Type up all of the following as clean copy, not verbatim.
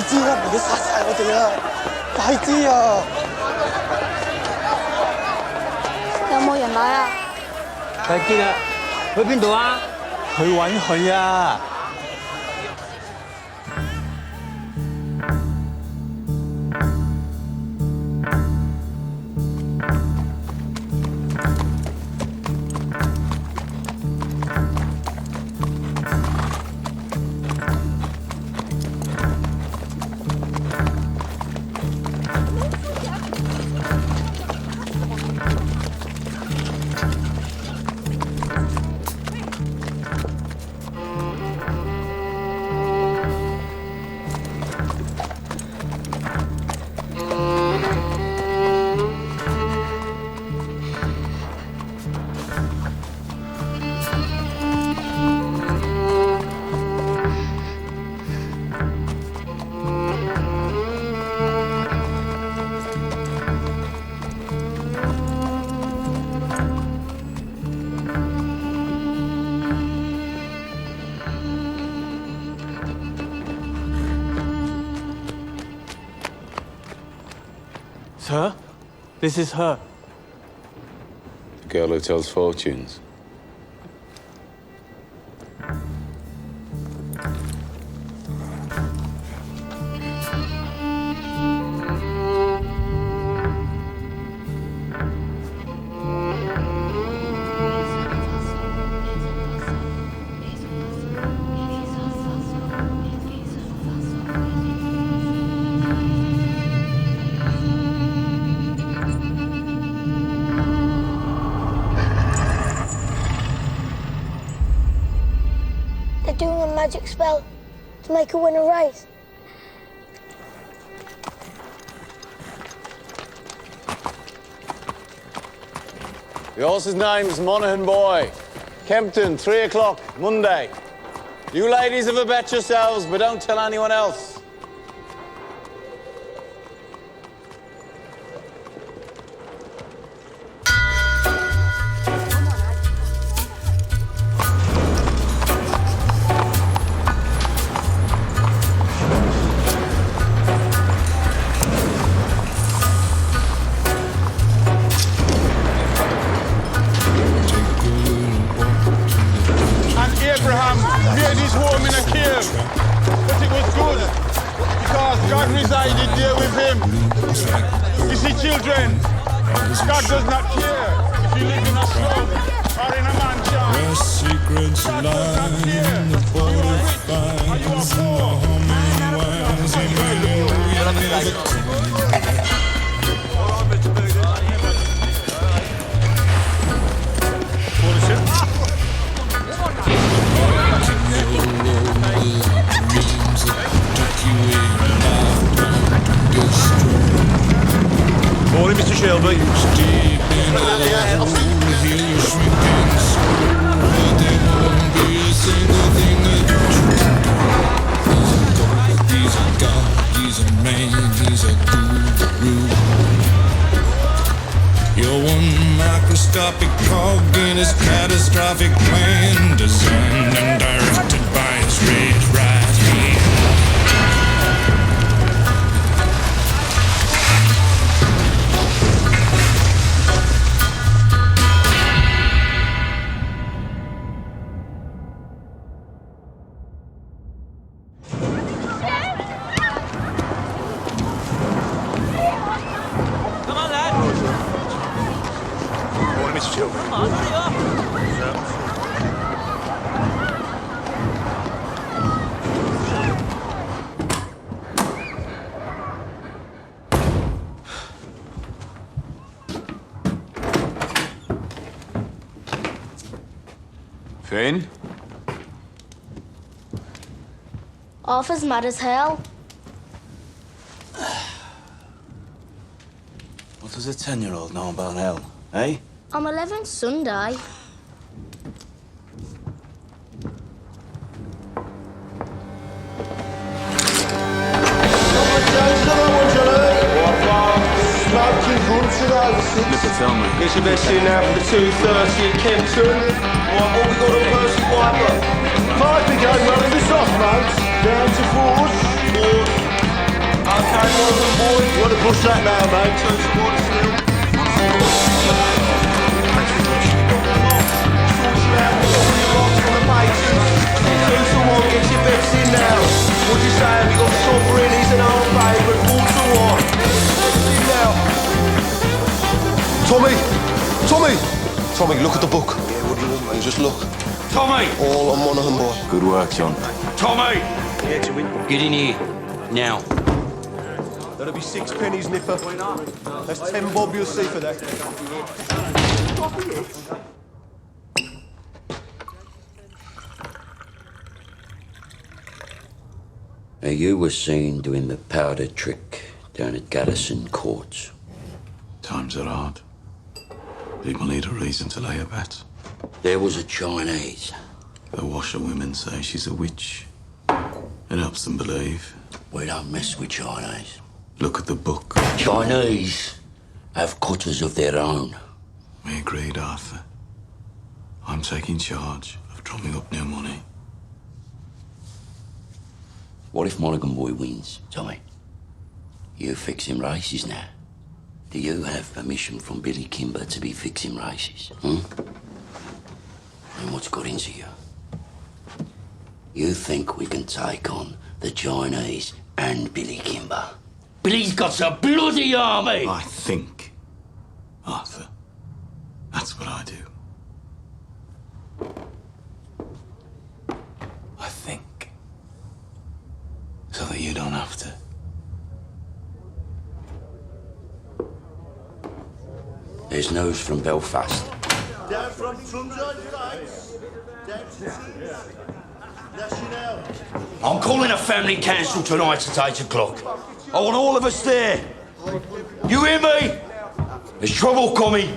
知啦，唔好殺晒我哋啊！快啲啊！有冇人來啊？睇見啦，去邊度啊？去揾佢啊！Sir, this is her. The girl who tells fortunes. Doing a magic spell to make her win a race. The horse's name's Monaghan Boy. Kempton, 3 o'clock, Monday. You ladies have a bet yourselves, but don't tell anyone else. Abraham made his home in a cave, but it was good because God resided there with him. You see, children, God does not care if you live in a slum or in a mansion. Where secrets lie in the butterflies and the humming winds and Morning, Mr. Shelby. deep in the hole, hear you shrinking soul, but there won't be a single thing that you do. He's a god, he's a man, he's a guru. You're one microscopic cog in his catastrophic plan, designed and directed by his red right hand. Finn? Arthur's mad as hell. What does a 10-year-old know about hell, eh? I'm 11 Sunday. It's your best in now for the 2:30 at Kempton. What we got on Percy Piper? 5 again, running this off, mate. Down to 4. Okay, Morgan boy, you want to push that now, mate? 𝐿 gets your bets in now. What do you say? Have you got sovereign? He's an old favourite. 4-1. In now. Tommy, look at the book. Yeah, what do you want, mate? Just look. Tommy! All on Monaghan boy. Good work, John. Tommy! Get in here. Now. That'll be 6 pennies, Nipper. That's 10 bob you'll see for that. Now, you were seen doing the powder trick down at Garrison Courts. Times are hard. People need a reason to lay a bet. There was a Chinese. The washerwomen say she's a witch. It helps them believe. We don't mess with Chinese. Look at the book. Chinese have cutters of their own. We agreed, Arthur. I'm taking charge of drumming up new money. What if Monaghan boy wins, Tommy? You fixing races now. Do you have permission from Billy Kimber to be fixing races? And what's got into you? You think we can take on the Chinese and Billy Kimber? Billy's got a bloody army! I think, Arthur. That's what I do. I think. So that you don't have to. There's news from Belfast. Down from 𝐿𝐴 National. I'm calling a family council tonight at 8 o'clock. I want all of us there. You hear me? There's trouble coming.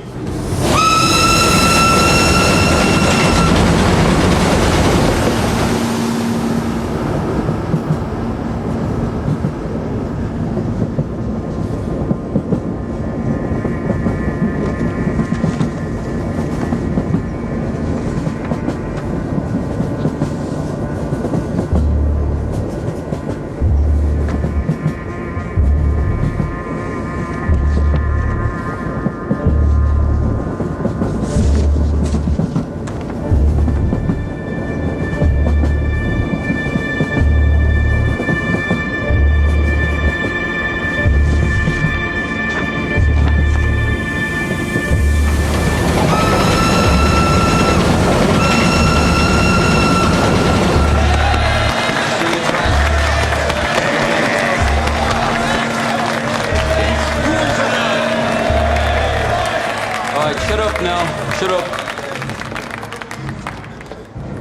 Shut up.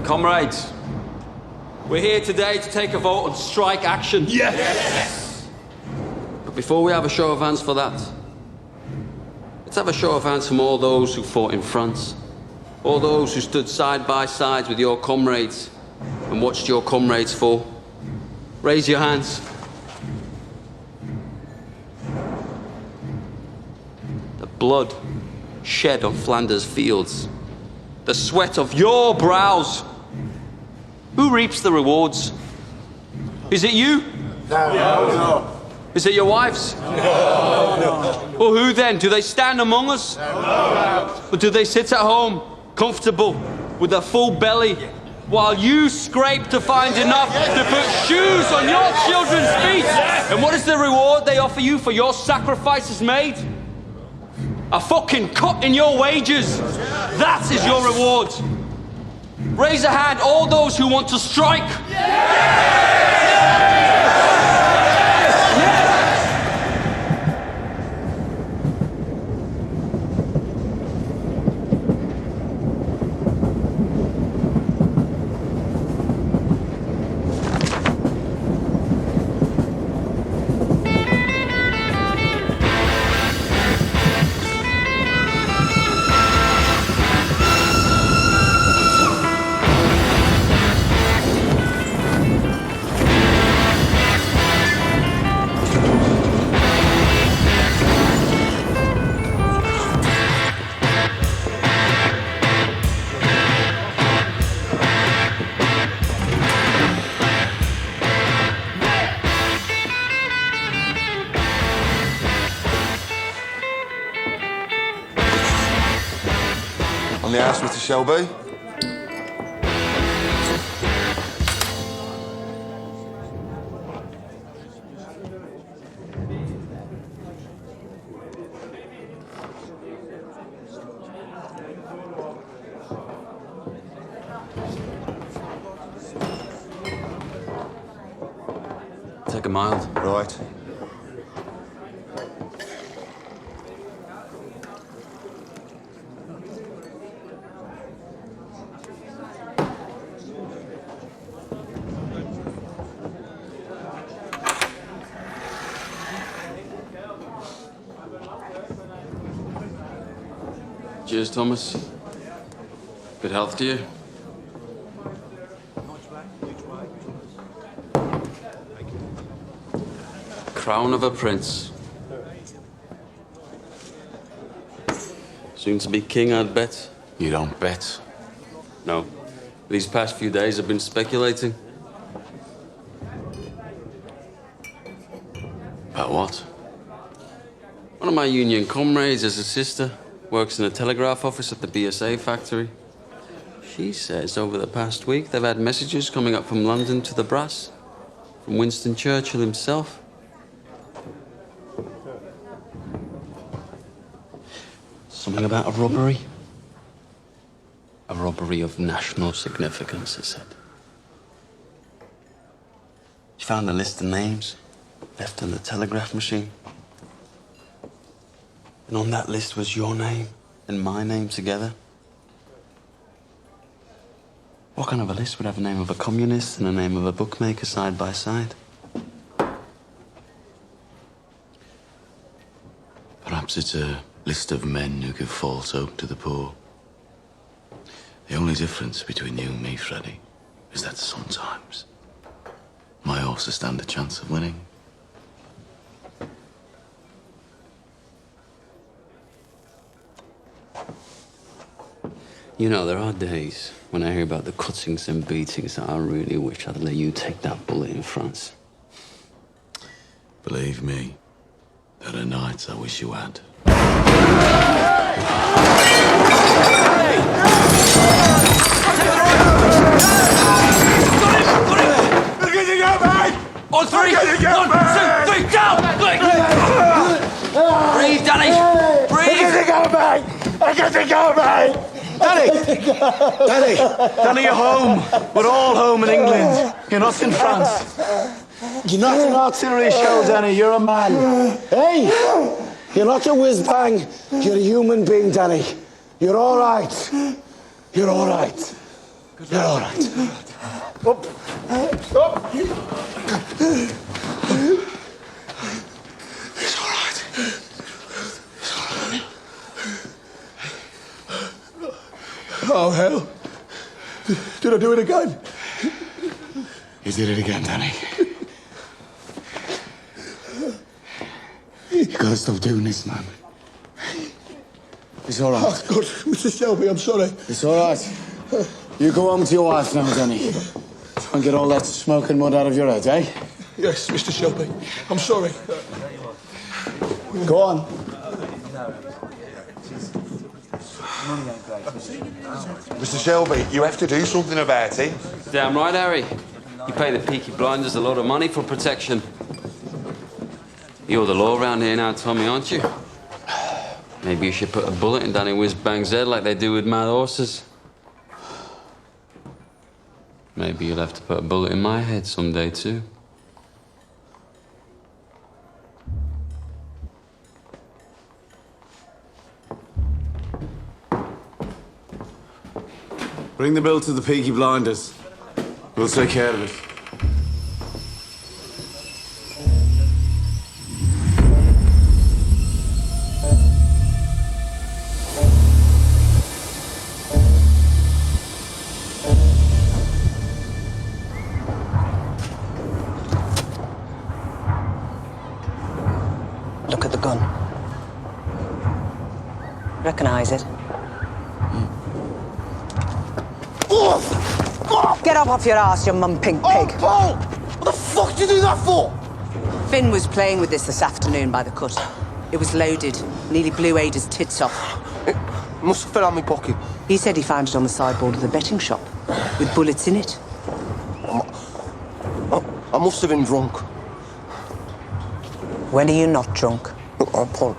Comrades, we're here today to take a vote on strike action. Yes! But before we have a show of hands for that, let's have a show of hands from all those who fought in France, all those who stood side by side with your comrades and watched your comrades fall. Raise your hands. The blood shed on Flanders fields, the sweat of your brows. Who reaps the rewards? Is it you? No. Is it your wives? No. Well, who then? Do they stand among us? No. Or do they sit at home, comfortable, with a full belly, while you scrape to find enough to put shoes on your children's feet? And what is the reward they offer you for your sacrifices made? A fucking cut in your wages. That is your reward. Raise a hand, all those who want to strike. On the house, Mr. Shelby? Take a mild. Right. Cheers, Thomas. Good health to you. Crown of a prince. Soon to be king, I'd bet. You don't bet. No. These past few days I've been speculating. About what? One of my union comrades has a sister, works in a telegraph office at the BSA factory. She says over the past week they've had messages coming up from London to the brass, from Winston Churchill himself. Something about a robbery. A robbery of national significance, it said. She found a list of names left on the telegraph machine. And on that list was your name and my name together. What kind of a list would have the name of a communist and the name of a bookmaker side by side? Perhaps it's a list of men who give false hope to the poor. The only difference between you and me, Freddy, is that sometimes my horses stand a chance of winning. You know, there are days when I hear about the cuttings and beatings that I really wish I'd let you take that bullet in France. Believe me, there are nights I wish you had. On three! 1, 2, 3, down! Breathe, Danny! Breathe! Danny, you're home. We're all home in England. You're not in France. You're not an artillery shell, Danny. You're a man. Hey! You're not a whiz-bang. You're a human being, Danny. You're all right. You're all right. You're all right. Up. Up. It's all right. It's all right. Oh, hell. Did I do it again? You did it again, Danny. You gotta stop doing this, man. It's all right. Oh, God, Mr. Shelby, I'm sorry. It's all right. You go home to your wife now, Danny. Try and get all that smoke and mud out of your head, eh? Yes, Mr. Shelby. I'm sorry. Go on. Mr. Shelby, you have to do something about it. Damn right, Harry. You pay the Peaky Blinders a lot of money for protection. You're the law around here now, Tommy, aren't you? Maybe you should put a bullet in Danny Whiz-Bang's head like they do with mad horses. Maybe you'll have to put a bullet in my head someday, too. Bring the bill to the Peaky Blinders. We'll take care of it. Look at the gun. Recognize it? Get up off your ass, you mum-pink pig. Oh, Paul! What the fuck did you do that for? Finn was playing with this afternoon by the cut. It was loaded. Nearly blew Ada's tits off. It must have fell out my pocket. He said he found it on the sideboard of the betting shop, with bullets in it. I must have been drunk. When are you not drunk? Paul,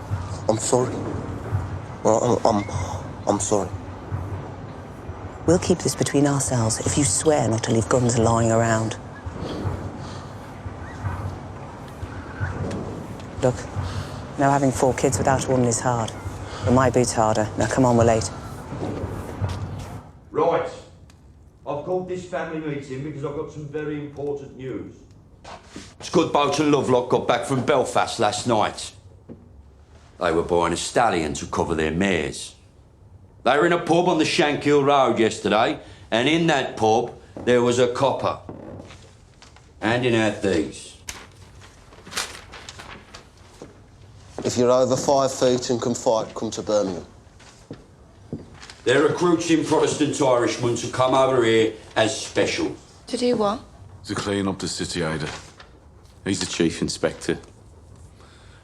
I'm sorry. I'm sorry. We'll keep this between ourselves if you swear not to leave guns lying around. Look, now having 4 kids without a woman is hard. But my boot's harder. Now come on, we're late. Right. I've called this family meeting because I've got some very important news. 𝐁𝐥𝐢𝐳 and 𝐿𝜭 got back from Belfast last night. They were buying a stallion to cover their mares. They were in a pub on the Shankill Road yesterday, and in that pub there was a copper handing out these. If you're over 5 feet and can fight, come to Birmingham. They're recruiting Protestant Irishmen to come over here as special. To do what? To clean up the city, Ada. He's the chief inspector.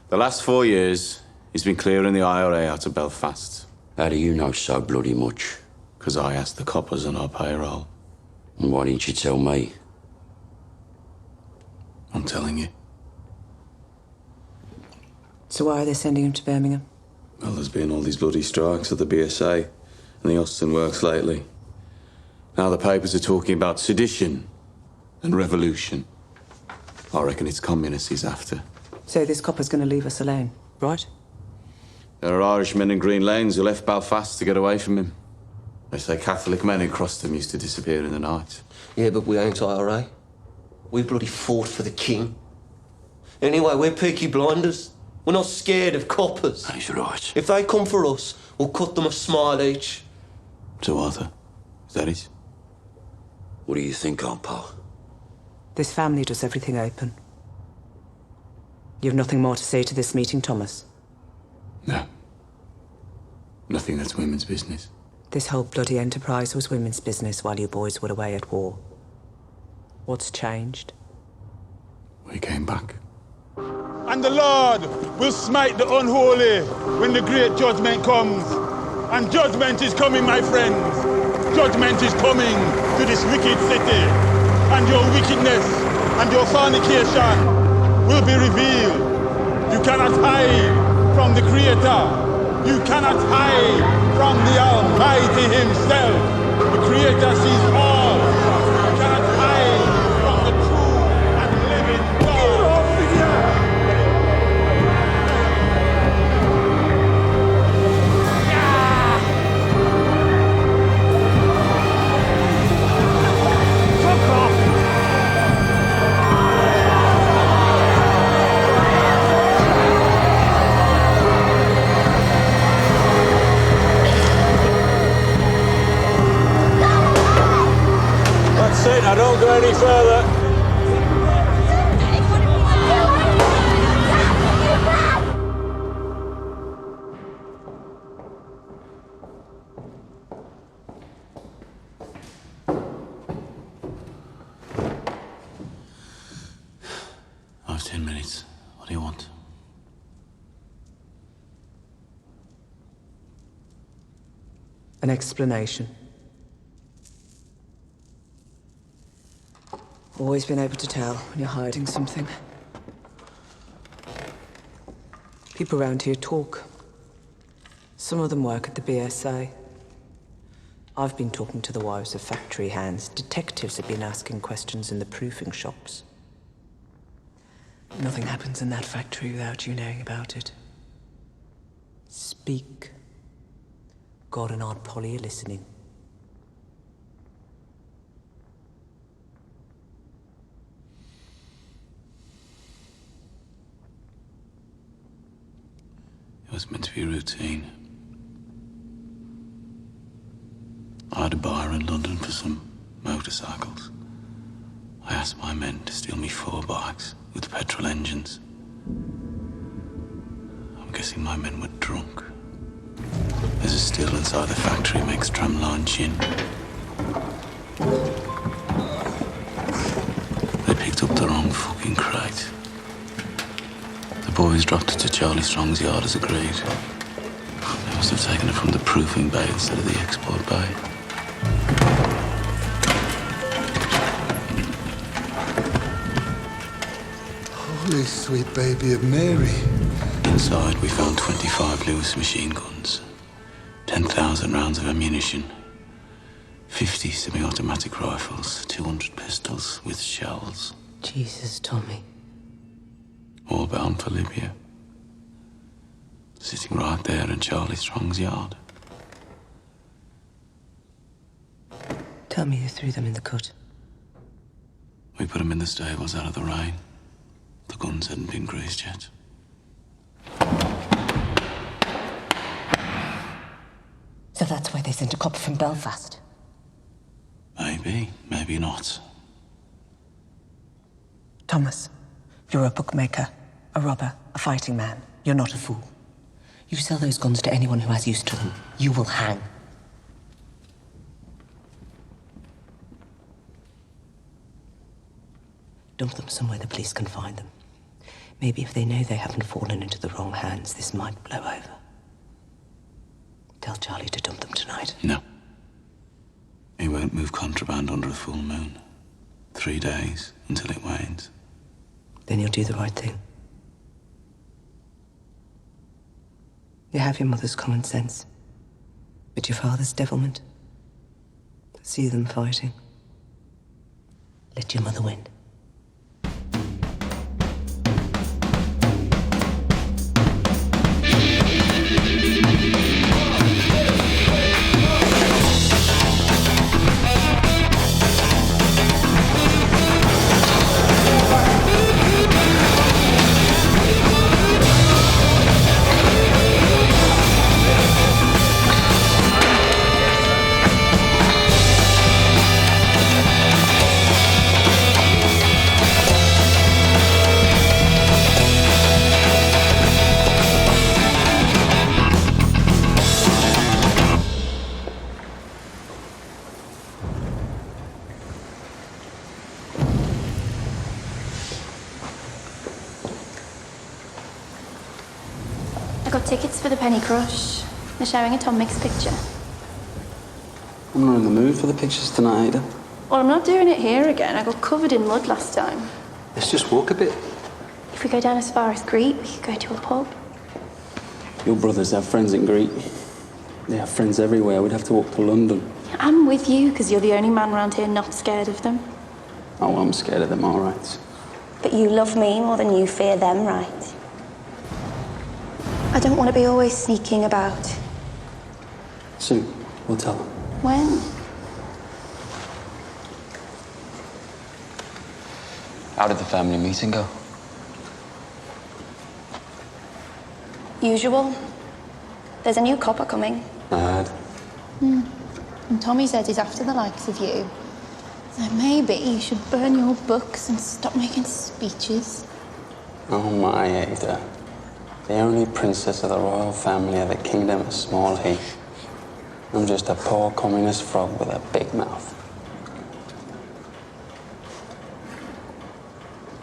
The last 4 years, he's been clearing the IRA out of Belfast. How do you know so bloody much? Because I asked the coppers on our payroll. And why didn't you tell me? I'm telling you. So why are they sending him to Birmingham? Well, there's been all these bloody strikes at the BSA and the Austin Works lately. Now the papers are talking about sedition and revolution. I reckon it's communists he's after. So this copper's going to leave us alone, right? There are Irishmen in Green Lanes who left Belfast to get away from him. They say Catholic men who crossed them used to disappear in the night. Yeah, but we ain't IRA. We bloody fought for the king. Anyway, we're Peaky Blinders. We're not scared of coppers. He's right. If they come for us, we'll cut them a smile each. So, Arthur, is that it? What do you think, Aunt Pal? This family does everything open. You have nothing more to say to this meeting, Thomas? No. Nothing that's women's business. This whole bloody enterprise was women's business while you boys were away at war. What's changed? We came back. And the Lord will smite the unholy when the great judgment comes. And judgment is coming, my friends. Judgment is coming to this wicked city. And your wickedness and your fornication will be revealed. You cannot hide from the Creator. You cannot hide from the Almighty Himself. The Creator sees all. You cannot hide from the true and living God. That's it, now don't go any further. I have 10 minutes. What do you want? An explanation. Always been able to tell when you're hiding something. People around here talk. Some of them work at the BSA. I've been talking to the wives of factory hands. Detectives have been asking questions in the proofing shops. Nothing happens in that factory without you knowing about it. Speak. God and Aunt Polly are listening. It was meant to be routine. I had a buyer in London for some motorcycles. I asked my men to steal me 4 bikes with petrol engines. I'm guessing my men were drunk. There's a still inside the factory makes tramline gin. They picked up the wrong fucking crate. The boys dropped it to Charlie Strong's yard as agreed. They Must have taken it from the proofing bay instead of the export bay. Holy sweet baby of Mary. Inside, we found 25 Lewis machine guns, 10,000 rounds of ammunition, 50 semi-automatic rifles, 200 pistols with shells. Jesus, Tommy. All bound for Libya. Sitting right there in Charlie Strong's yard. Tell me who threw them in the cut. We put them in the stables out of the rain. The guns hadn't been greased yet. So that's why they sent a copper from Belfast. Maybe, maybe not. Thomas, you're a bookmaker, a robber, a fighting man. You're not a fool. You sell those guns to anyone who has use to them, you will hang. Dump them somewhere the police can find them. Maybe if they know they haven't fallen into the wrong hands, this might blow over. Tell Charlie to dump them tonight. No. He won't move contraband under a full moon. 3 days until it wanes. Then you'll do the right thing. You have your mother's common sense, but your father's devilment. See them fighting. Let your mother win. I got tickets for the Penny Crush. They're showing a Tom Mix picture. I'm not in the mood for the pictures tonight, Ada. Well, I'm not doing it here again. I got covered in mud last time. Let's just walk a bit. If we go down as far as Greet, we could go to a pub. Your brothers have friends in Greet. They have friends everywhere. We'd have to walk to London. I'm with you, because you're the only man around here not scared of them. Oh, I'm scared of them, all right. But you love me more than you fear them, right? I don't want to be always sneaking about. Soon, we'll tell them. When? How did the family meeting go? Usual. There's a new copper coming. I heard. And Tommy says he's after the likes of you. So maybe you should burn your books and stop making speeches. Oh my, Ada. The only princess of the royal family of the kingdom of Small Heath. I'm just a poor communist frog with a big mouth.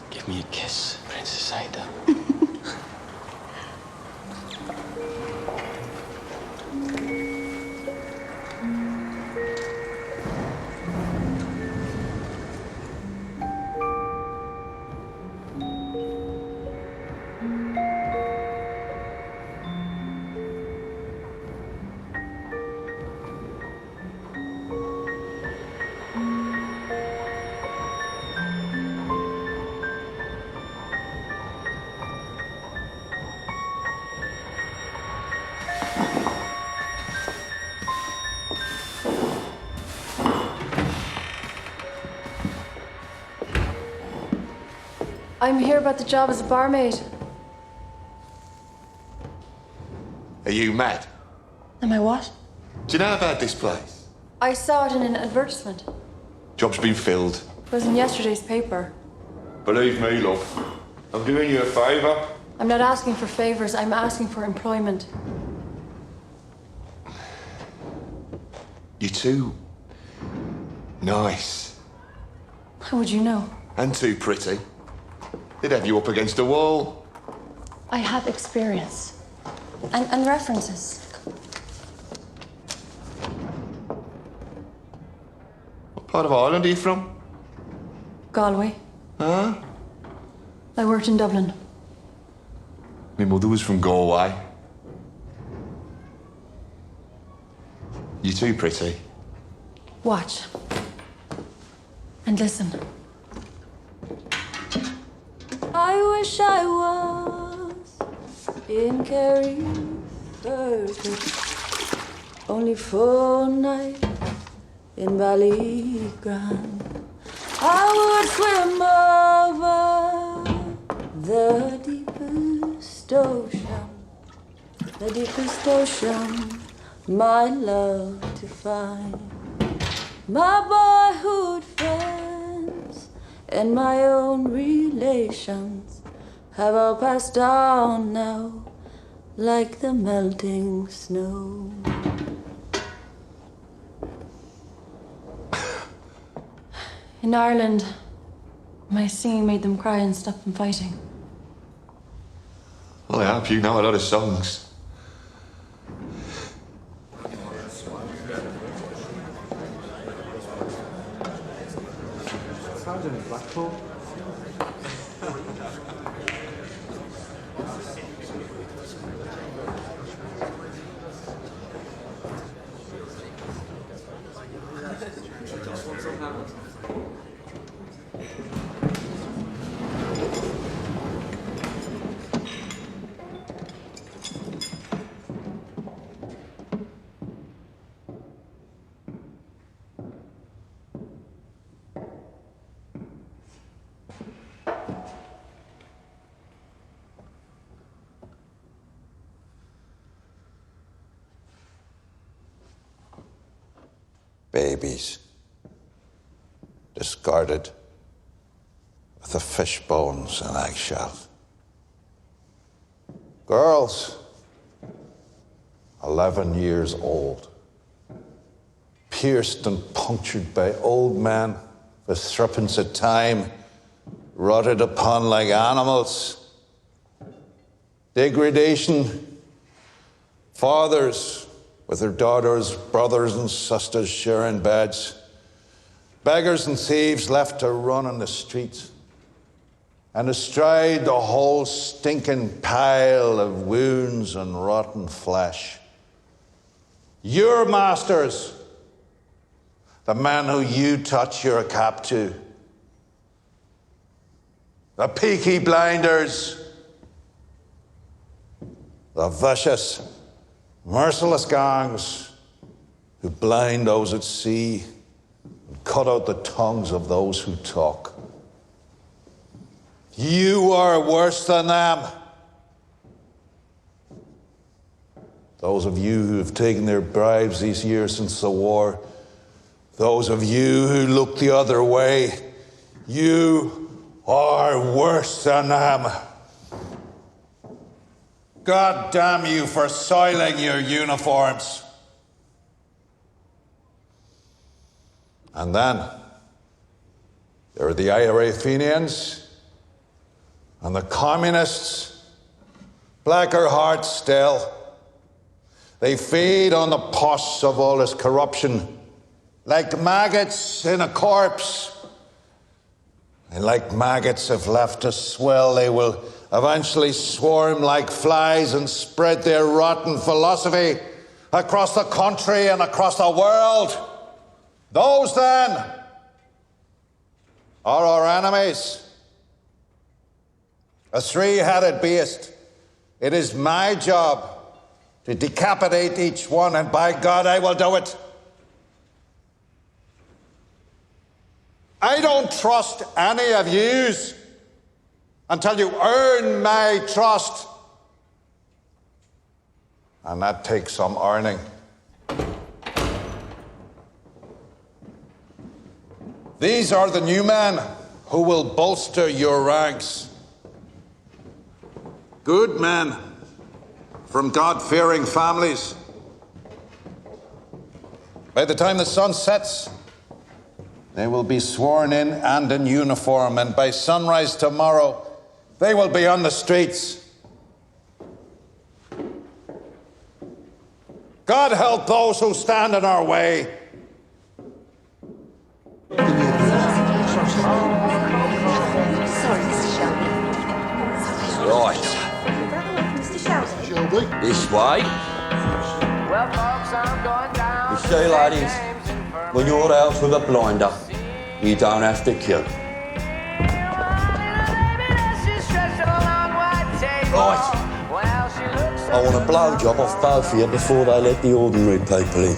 Give me a kiss, Princess Ada. I'm here about the job as a barmaid. Are you mad? Am I what? Do you know about this place? I saw it in an advertisement. Job's been filled. It was in yesterday's paper. Believe me, love. I'm doing you a favour. I'm not asking for favors, I'm asking for employment. You're too nice. How would you know? And too pretty. They'd have you up against a wall. I have experience. And references. Part of Ireland are you from? Galway. Huh? I worked in Dublin. My mother was from Galway. You too pretty. Watch. And listen. I wish I was in Kerry, only for a night in Ballygrand. I would swim over the deepest ocean, my love to find. My boyhood friends and my own relations have all passed on now, like the melting snow. In Ireland, my singing made them cry and stop them fighting. Well, I hope you know a lot of songs. Blackpool. Babies, discarded with the fish bones and eggshells. Girls, 11 years old, pierced and punctured by old men with threepence of time, rotted upon like animals. Degradation, fathers with their daughters, brothers and sisters sharing beds. Beggars and thieves left to run on the streets. And astride the whole stinking pile of wounds and rotten flesh. Your masters, the men who you touch your cap to. The Peaky Blinders. The vicious, merciless gangs who blind those at sea and cut out the tongues of those who talk. You are worse than them. Those of you who have taken their bribes these years since the war, those of you who look the other way, you are worse than them. God damn you for soiling your uniforms. And then there are the Irish and the communists, blacker hearts still. They feed on the pus of all this corruption, like maggots in a corpse. And like maggots, if left to swell, they will eventually swarm like flies and spread their rotten philosophy across the country and across the world. Those, then, are our enemies. A three-headed beast. It is my job to decapitate each one, and by God, I will do it. I don't trust any of yous until you earn my trust. And that takes some earning. These are the new men who will bolster your ranks. Good men from God-fearing families. By the time the sun sets, they will be sworn in and in uniform, and by sunrise tomorrow, they will be on the streets. God help those who stand in our way. Right. Mr. Shelby. This way. You see, ladies, when you're out with a blinder, you don't have to queue. Right. I want a blowjob off both of you before they let the ordinary people in.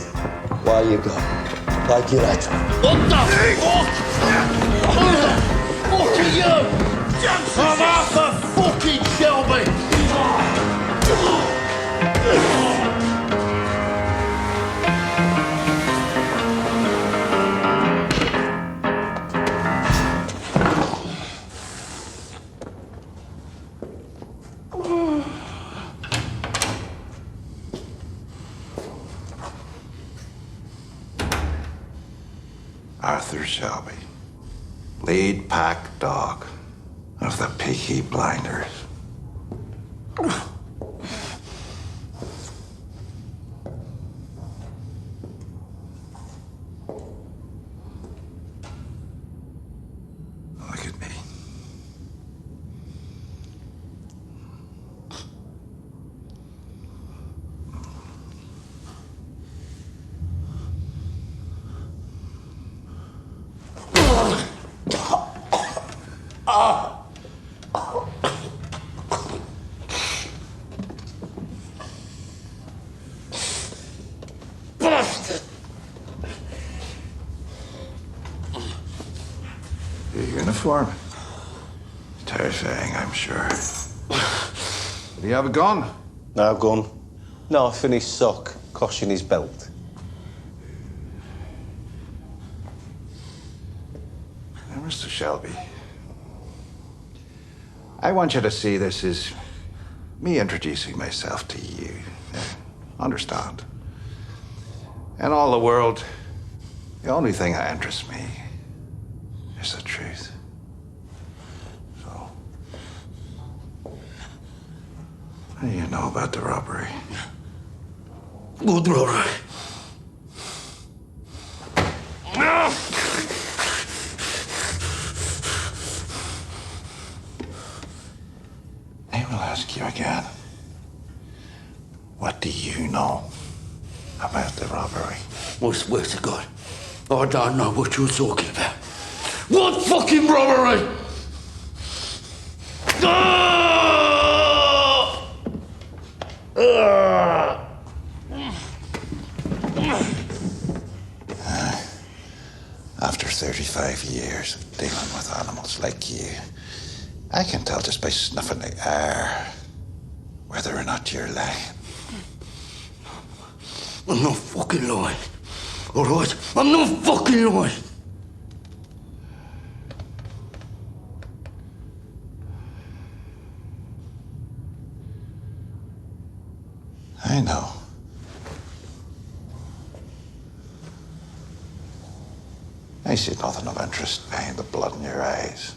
Where you go? Take your hat. What the fuck? Who the fuck are you? I'm Arthur fucking Shelby. Arthur Shelby, lead pack dog of the Peaky Blinders. Look at me. Your uniform. Terrifying, I'm sure. Do you have a gun? No gun. Knife in his sock, cosh in his belt. Now, Mr. Shelby, I want you to see this as me introducing myself to you. Understand? In all the world, the only thing that interests me is the truth. So, what do you know about the robbery? Good robbery. I will ask you again. What do you know about the robbery? I swear to God, I don't know what you're talking about. What fucking robbery? After 35 years of dealing with animals like you, I can tell just by snuffing the air whether or not you're lying. I'm not fucking lying. All right? I'm not fucking lying. I know. I see nothing of interest behind the blood in your eyes.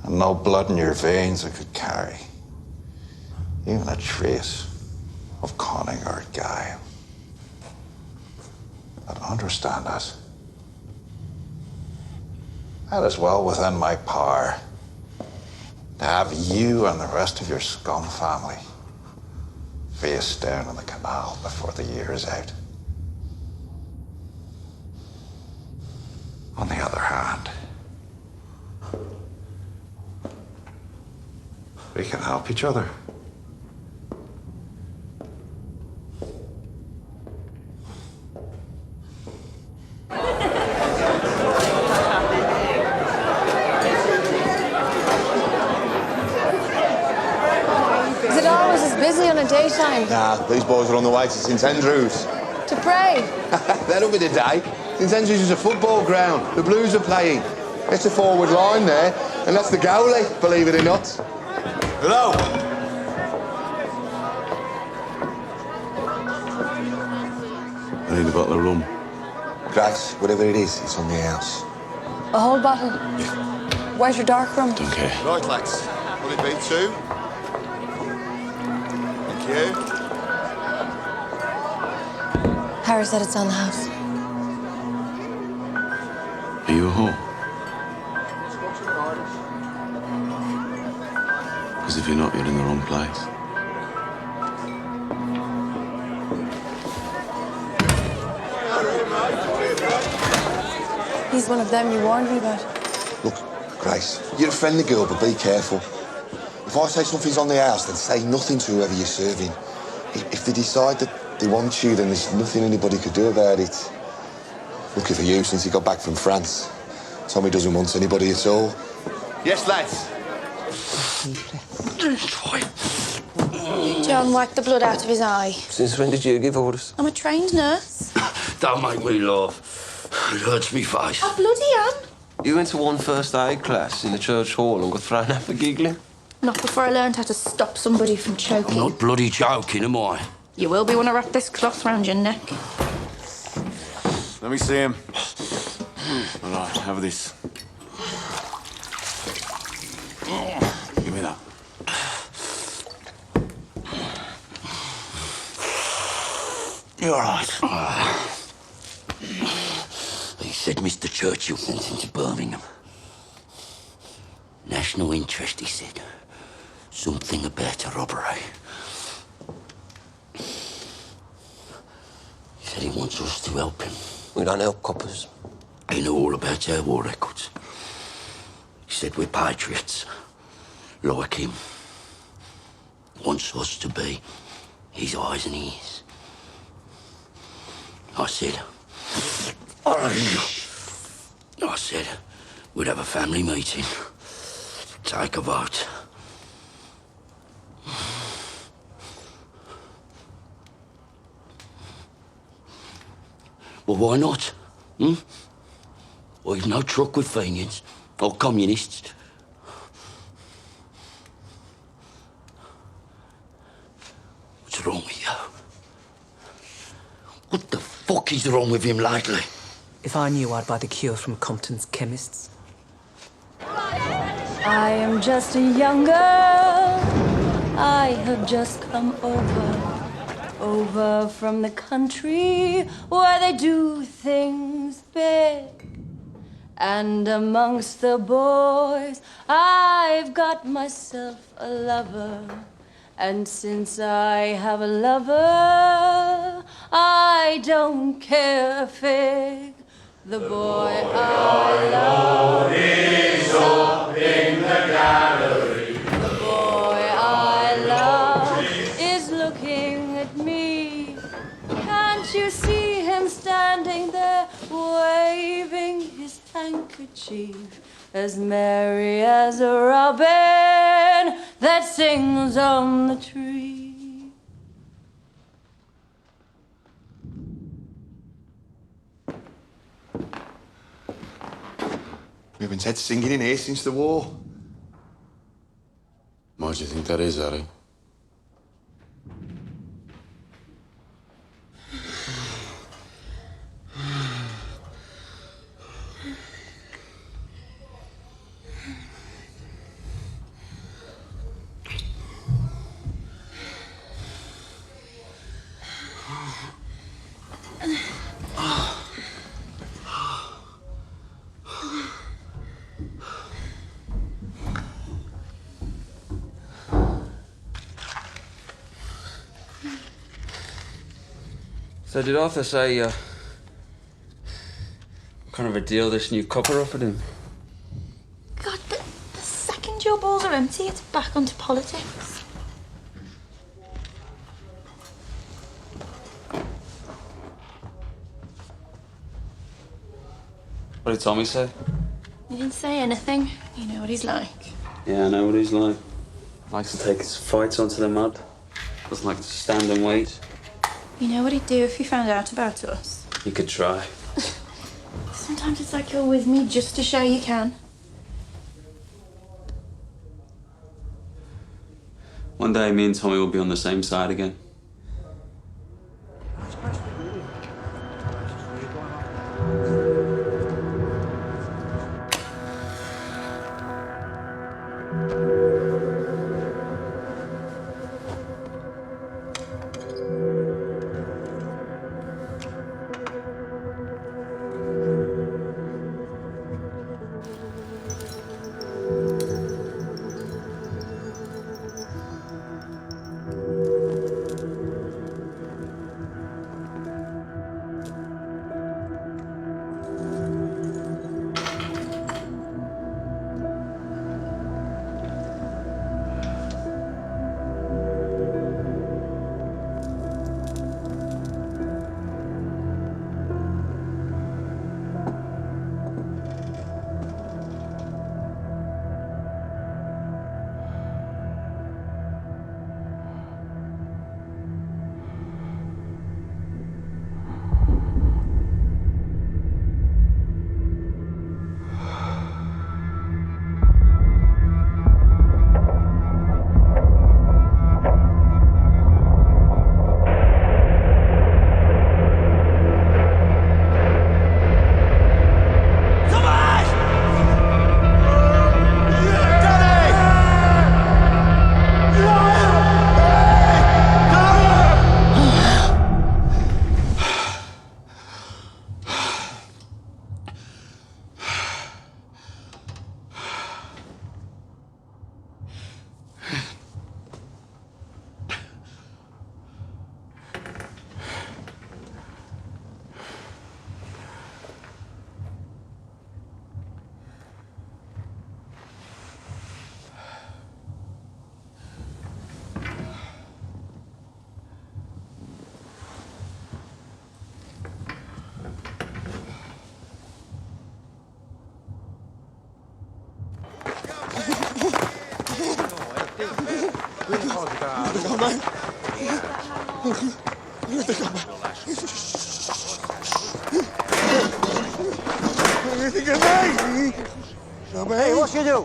And no blood in your veins that could carry even a trace of cunning or guile. But understand that. That is well within my power to have you and the rest of your scum family face down in the canal before the year is out. On the other hand, we can help each other. Is it always as busy on a daytime? Nah, these boys are on the way to St Andrews. To pray? That'll be the day. St Andrews is a football ground. The Blues are playing. It's a forward line there, and that's the goalie, believe it or not. Hello. I need a bottle of rum. Grace, whatever it is, it's on the house. A whole bottle? White or dark rum? Don't care. Right, lads. Will it be 2? Thank you. Harry said it's on the house. Are you a whore? Obviously not, you're in the wrong place. He's one of them you warned me about. Look, Grace, you're a friendly girl, but be careful. If I say something's on the house, then say nothing to whoever you're serving. If they decide that they want you, then there's nothing anybody could do about it. Lucky for you, since he got back from France. Tommy doesn't want anybody at all. Yes, lads. John wiped the blood out of his eye. Since when did you give orders? I'm a trained nurse. Don't make me laugh. It hurts me face. I bloody am. You went to one first aid class in the church hall and got thrown out for giggling? Not before I learned how to stop somebody from choking. I'm not bloody joking, am I? You will be when I wrap this cloth round your neck. Let me see him. All right, have this. Give me that. You're all right. He said Mr. Churchill sent him to Birmingham. National interest, he said. Something about a robbery. He said he wants us to help him. We don't help coppers. He knew all about our war records. He said we're patriots, like him. Wants us to be his eyes and ears. I said we'd have a family meeting, take a vote. Well, why not? We've no truck with Fenians or communists. What's wrong with you? What the fuck is wrong with him lately? If I knew, I'd buy the cure from Compton's chemists. I am just a young girl. I have just come over from the country where they do things big. And amongst the boys, I've got myself a lover. And since I have a lover, I don't care a fig. The boy I love is up in the gallery. The boy I love is looking at me. Can't you see him standing there, waving his handkerchief, as merry as a robin that sings on the tree? We haven't had singing in here since the war. Why do you think that is, Harry? So did Arthur say, what kind of a deal this new copper offered him? God, but the second your balls are empty, it's back onto politics. What did Tommy say? He didn't say anything. You know what he's like. Yeah, I know what he's like. Likes to take his fights onto the mud. Doesn't like to stand and wait. You know what he'd do if he found out about us? He could try. Sometimes it's like you're with me just to show you can. One day, me and Tommy will be on the same side again. Hey, what you do?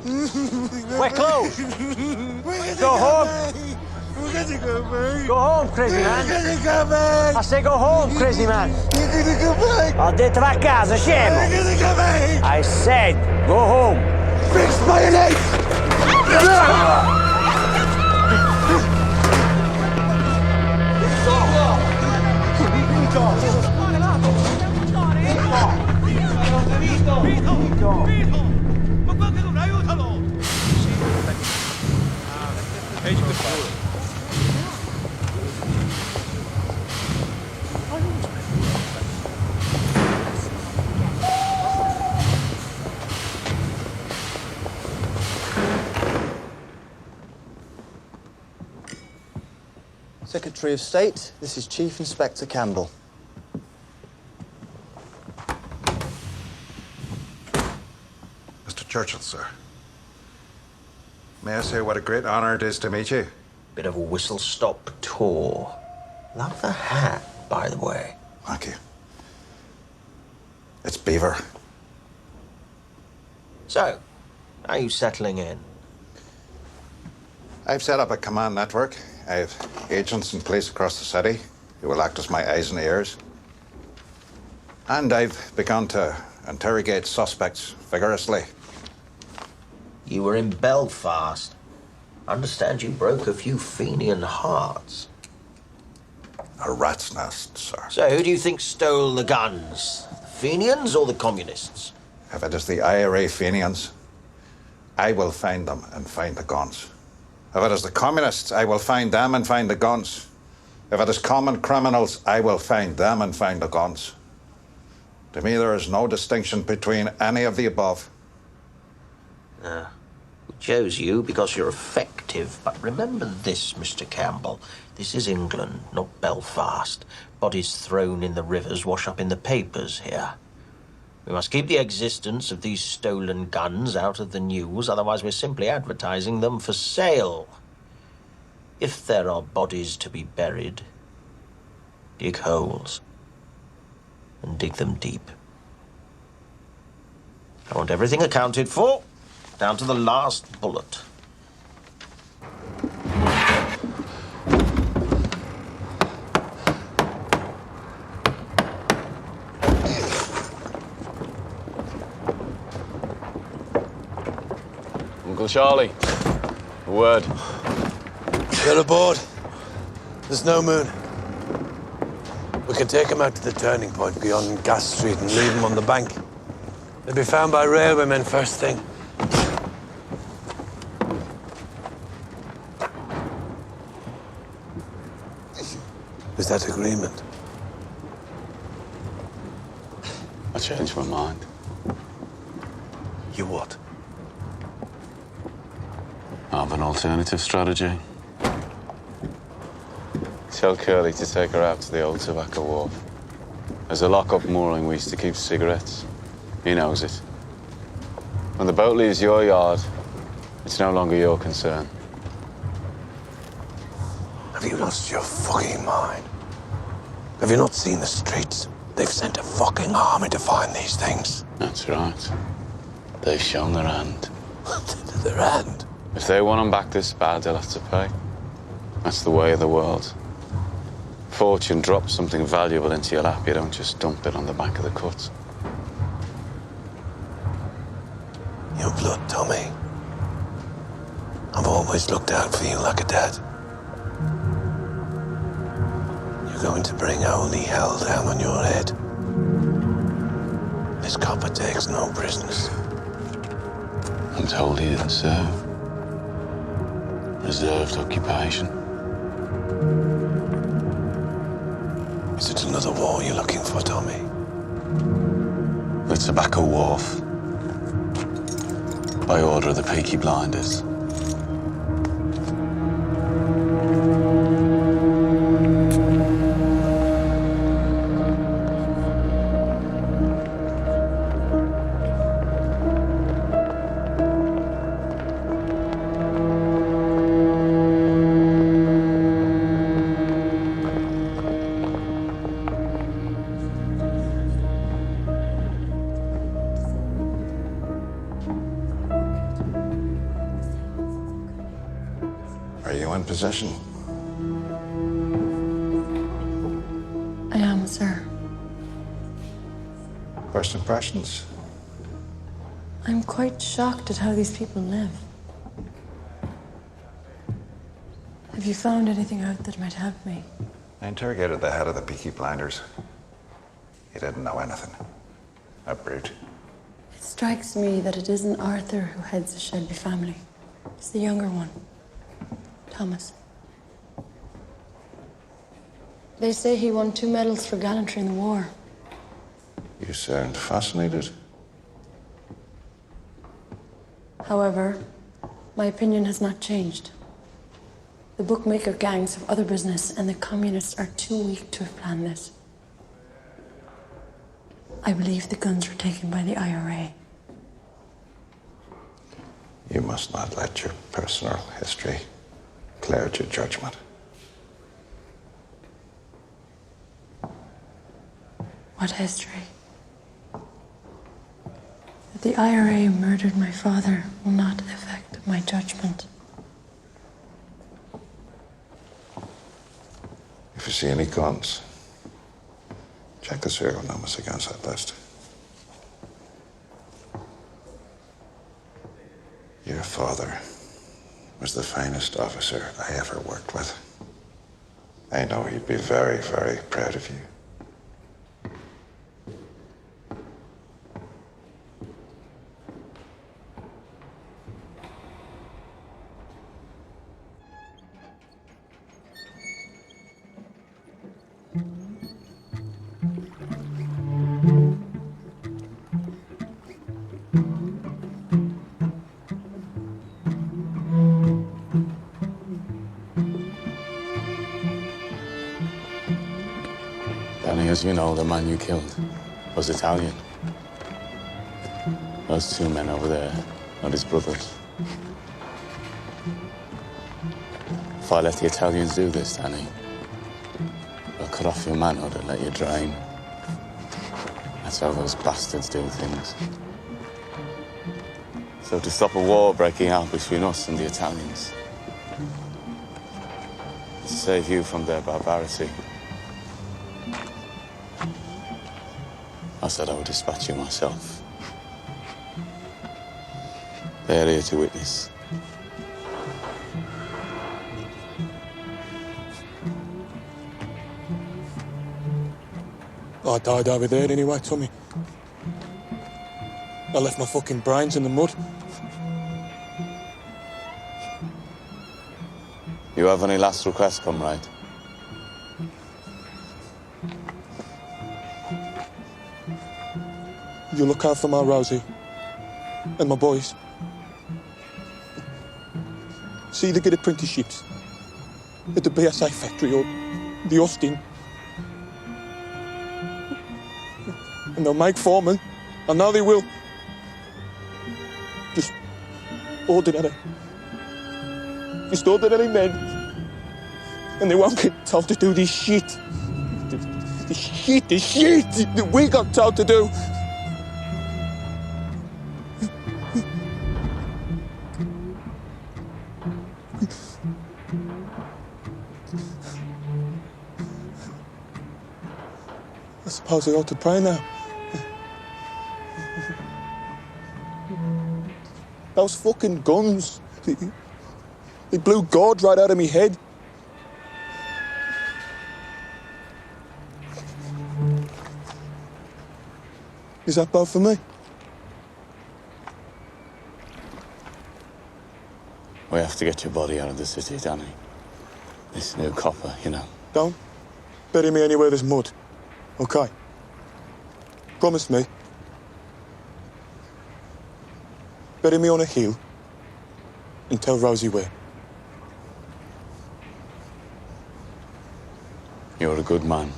We're closed. Go home. Go home, crazy man. I say go home, crazy man. Ho detto va a casa, scemo. I said go home. Fix mayonnaise! Secretary of State, this is Chief Inspector Campbell. Mr. Churchill, sir. May I say what a great honor it is to meet you? Bit of a whistle-stop tour. Love the hat, by the way. Thank you. It's Beaver. So, how are you settling in? I've set up a command network. I have agents in place across the city who will act as my eyes and ears. And I've begun to interrogate suspects vigorously. You were in Belfast. I understand you broke a few Fenian hearts. A rat's nest, sir. So who do you think stole the guns? The Fenians or the communists? If it is the IRA Fenians, I will find them and find the guns. If it is the communists, I will find them and find the guns. If it is common criminals, I will find them and find the guns. To me, there is no distinction between any of the above. We chose you because you're effective, but remember this, Mr. Campbell. This is England, not Belfast. Bodies thrown in the rivers wash up in the papers here. We must keep the existence of these stolen guns out of the news, otherwise we're simply advertising them for sale. If there are bodies to be buried, dig holes and dig them deep. I want everything accounted for, down to the last bullet. Uncle Charlie, a word. Get aboard. There's no moon. We can take them out to the turning point beyond Gas Street and leave them on the bank. They'll be found by railwaymen first thing. Is that agreement? I changed my mind. You what? I have an alternative strategy. Tell Curly to take her out to the old tobacco wharf. There's a lock-up mooring we used to keep cigarettes. He knows it. When the boat leaves your yard, it's no longer your concern. Have you lost your fucking mind? Have you not seen the streets? They've sent a fucking army to find these things. That's right. They've shown their hand. Their hand? If they want them back this bad, they'll have to pay. That's the way of the world. Fortune drops something valuable into your lap, you don't just dump it on the back of the cut. Your blood, Tommy. I've always looked out for you like a dad. You're going to bring holy hell down on your head. This copper takes no prisoners. I'm told he didn't serve. Reserved occupation. Is it another war you're looking for, Tommy? The tobacco wharf. By order of the Peaky Blinders. possession? I am, sir. First impressions? I'm quite shocked at how these people live. Have you found anything out that might help me? I interrogated the head of the Peaky Blinders. He didn't know anything. A brute. It strikes me that it isn't Arthur who heads the Shelby family. It's the younger one, Thomas. They say he won 2 medals for gallantry in the war. You sound fascinated. However, my opinion has not changed. The bookmaker gangs have other business, and the communists are too weak to have planned this. I believe the guns were taken by the IRA. You must not let your personal history cloud your judgment. What history? That the IRA murdered my father will not affect my judgment. If you see any guns, check the serial numbers against that list. Your father was the finest officer I ever worked with. I know he'd be very, very proud of you. As you know, the man you killed was Italian. Those 2 men over there are his brothers. If I let the Italians do this, Danny, they'll cut off your manhood and let you drain. That's how those bastards do things. So to stop a war breaking out between us and the Italians, to save you from their barbarity, I said I would dispatch you myself. They're here to witness. I died over there anyway, Tommy. I left my fucking brains in the mud. You have any last requests, comrade? You look out for my Rosie and my boys. See they get apprenticeships at the BSA factory or the Austin. And they'll make foremen. I know they will. Just ordinary. Just ordinary men. And they won't get told to do this shit. This shit that we got told to do. I suppose I ought to pray now. Those fucking guns, they blew God right out of me head. Is that bad for me? We have to get your body out of the city, Danny. This new copper, you know. Don't bury me anywhere there's mud, okay? Promise me. Bury me on a hill and tell Rosie where. You're a good man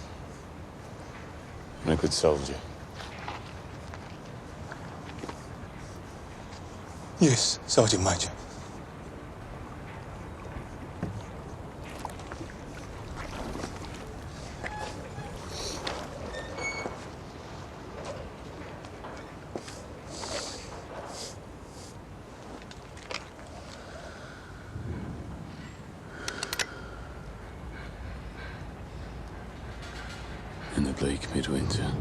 and a good soldier. Yes, Sergeant Major. bleak midwinter.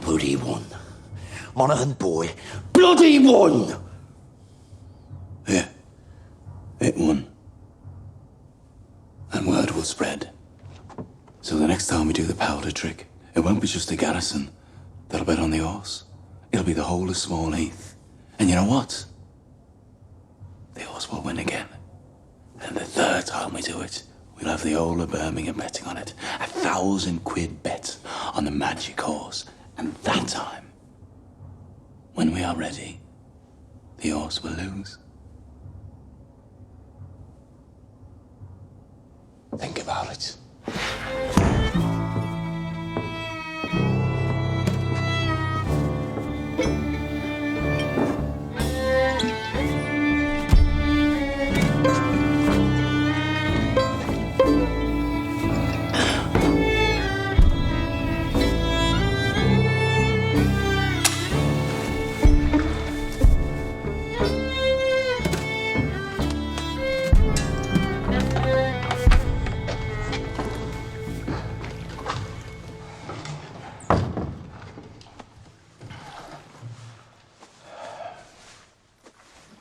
Bloody won. Monaghan boy, bloody won! Yeah, it won. And word will spread. So the next time we do the powder trick, it won't be just the garrison that'll bet on the horse. It'll be the whole of Small Heath. And you know what? The horse will win again. And the third time we do it, we'll have the whole of Birmingham betting on it. £1,000 bet on the magic horse. And that time, when we are ready, the horse will lose. Think about it.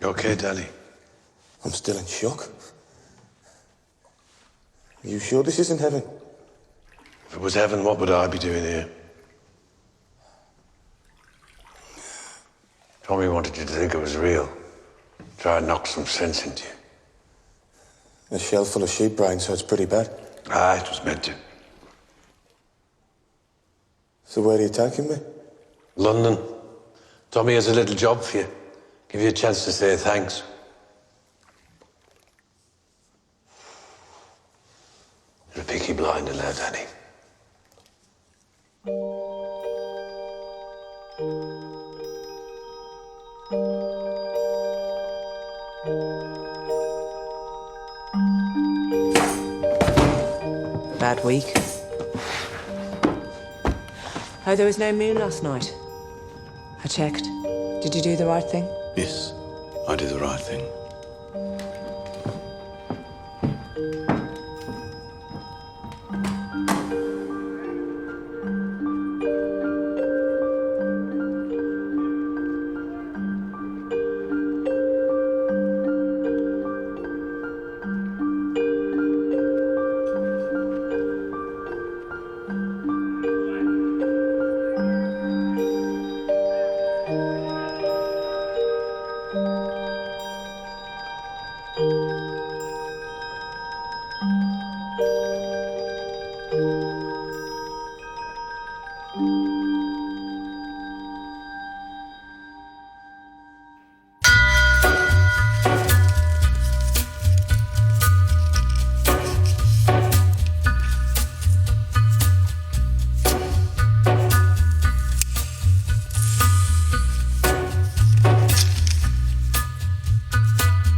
You okay, Daddy? I'm still in shock. Are you sure this isn't heaven? If it was heaven, what would I be doing here? Tommy wanted you to think it was real. Try and knock some sense into you. A shell full of sheep brains, so it's pretty bad. Ah, it was meant to. So where are you taking me? London. Tommy has a little job for you. Give you a chance to say thanks. You're a Peaky Blinder now, Danny. Bad week. Oh, there was no moon last night. I checked. Did you do the right thing? Yes, I did the right thing.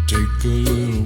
Take a little